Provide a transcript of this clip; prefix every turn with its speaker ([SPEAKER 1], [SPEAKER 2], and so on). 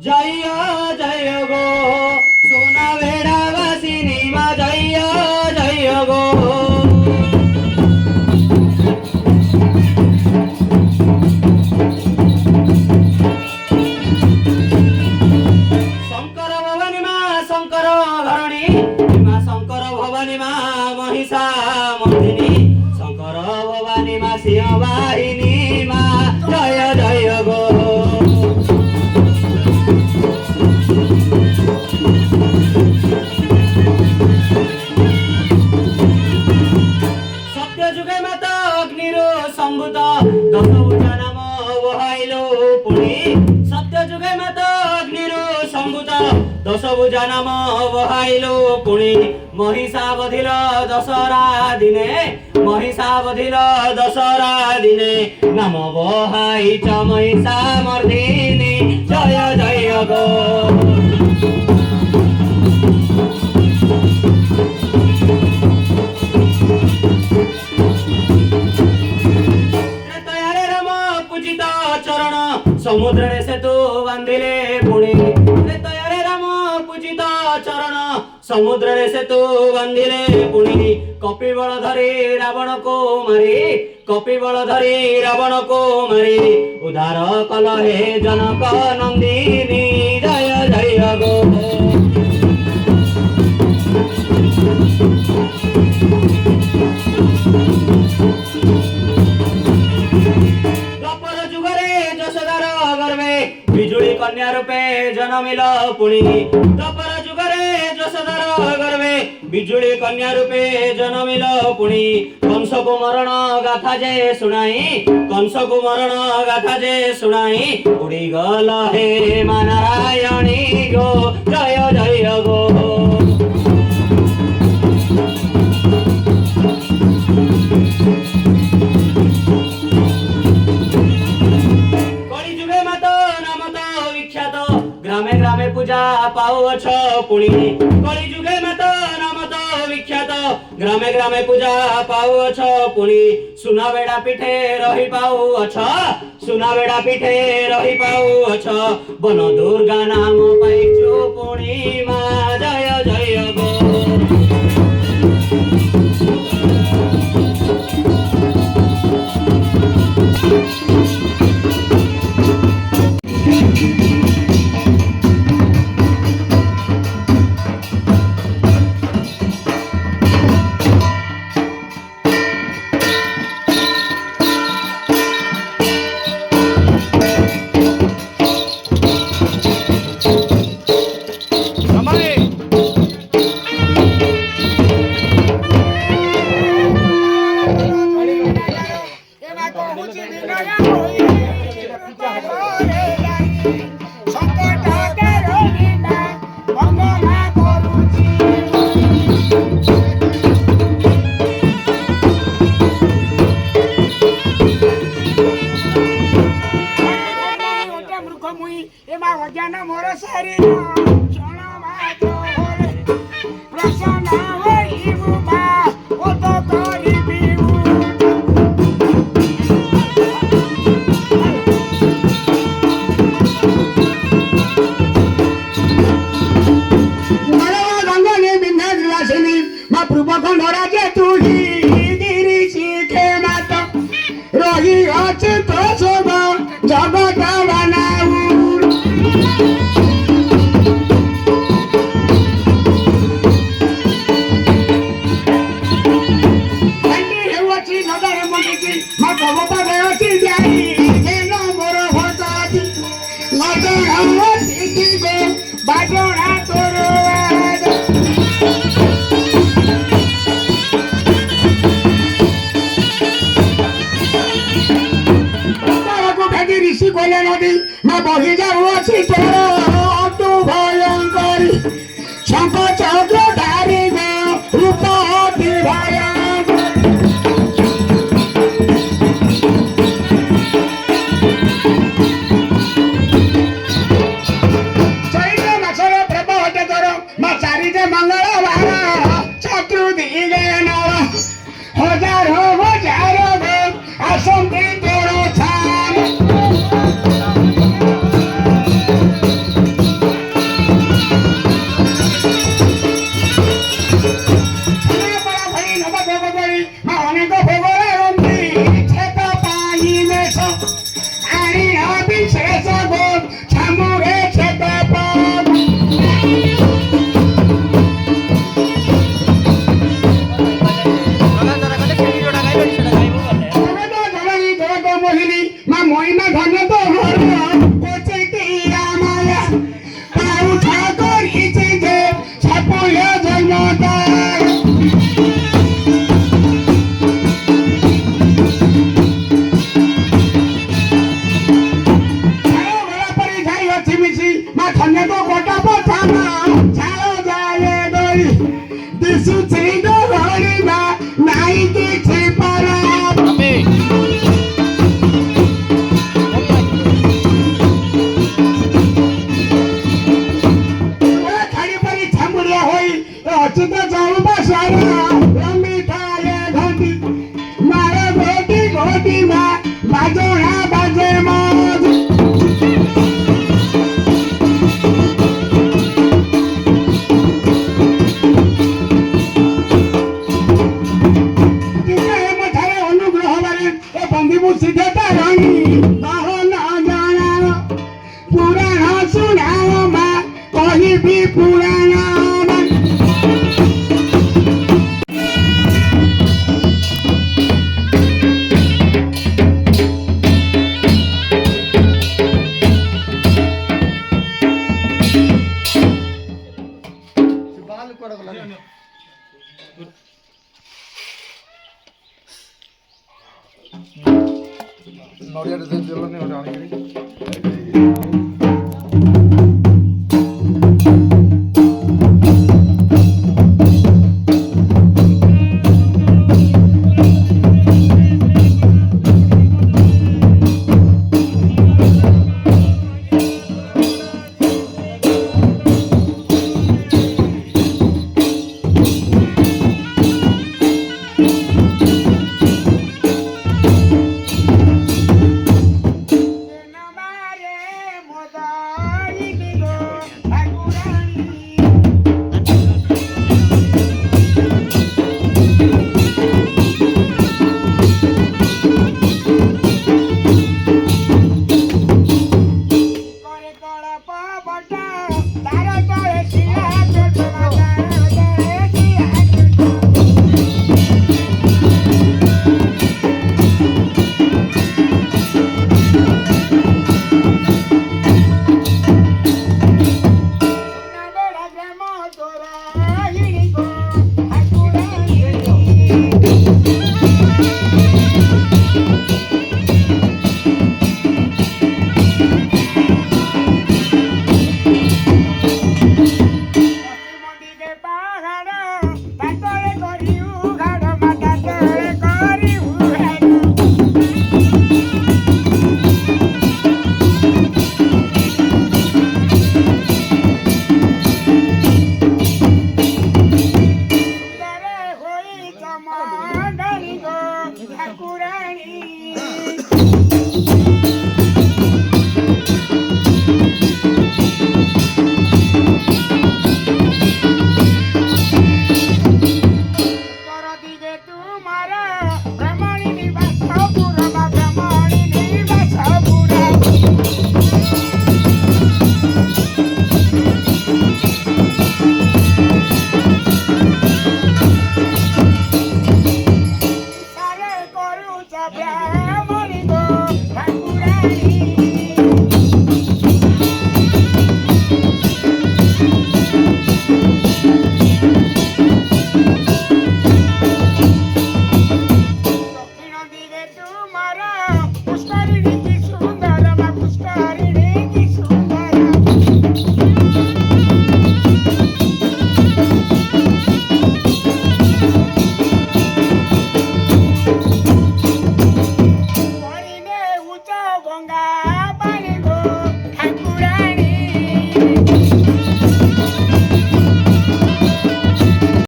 [SPEAKER 1] जय जय गो सोना वेड़ा वासिनी मा जय जय गो शंकर भवानी माँ शंकर घरणी माँ शंकर भवानी माँ महिषा मर्दिनी शंकर भवानी माँ सिंह वाहिनी माँ जय जय गो सत्य जुगे माता अग्निरो संभूत दश भुजा नाम वहाइलो पुणी सत्य जुगे माता अग्निरो संभूत दश भुजा नाम वहाइलो पुणी महिषा बधिल दशहरा दिने महिषा बधिल दशहरा दिने नाम वहाई च महिषा मर्दिनी जय जय गो समुद्र सेतु बांधिले पुणी तयारे राम पूजित चरण समुद्र सेतु बांधिले पुणी कपिबल धरी रावण को मारी कपिबल धरी रावण को मारी उद्धार कल हे जनक नंदिनी जय जय गो बिजुली कन्या रूपे जन्मिल पुणी द्वापर जुगरे जशोधर गर्भे बिजुली कन्या रूपे जन्मिल पुणी कंस को मरण गाथा जे सुनाई कंस को मरण गाथा जे सुनाई उड़ी गल हे मा नारायणी गो जय जय गो ग्रामे ग्रामे पूजा पाउछ पुणी कली जुगे मत नाम तो विख्यात ग्रामे ग्रामे पूजा पाउछ पुणी सुना बेड़ा पीठे रही पाउछ सुना बेड़ा पीठे रही पाउछ बन दुर्गा नाम पाइछु पुणी मा जय जय गो
[SPEAKER 2] Asombrito ମା ଖଣ୍ଡେ ତ ଗୋଟା ପଥାନା ଛାଳ ଯାଏ ଦଳି ଦିଶୁଛି ଡରିବା ନାଇଁ କିଛି ପାରା ଖାଡ଼ି ପରି ଛାମୁଡ଼ିଆ ହୋଇ ଅଚ୍ୟୁତ ଚଳୁବା ସାରା ମିଠାଏ ଘଣ୍ଟି ମାର ଘୋଟି ଘୋଟି ମା ବାଜଣା ବାଜେ ମଜ ସିଦ୍ଧତା ରହି ବାହନ ଜଣାଣ ପୁରାଣ ଶୁଣାଅ ମା କହିବି ପୁରାଣ
[SPEAKER 3] ନଡ଼ିଆରେ ଦେଲନି ଗୋଟେ ଆଣିକିରି
[SPEAKER 2] पुष्करिणी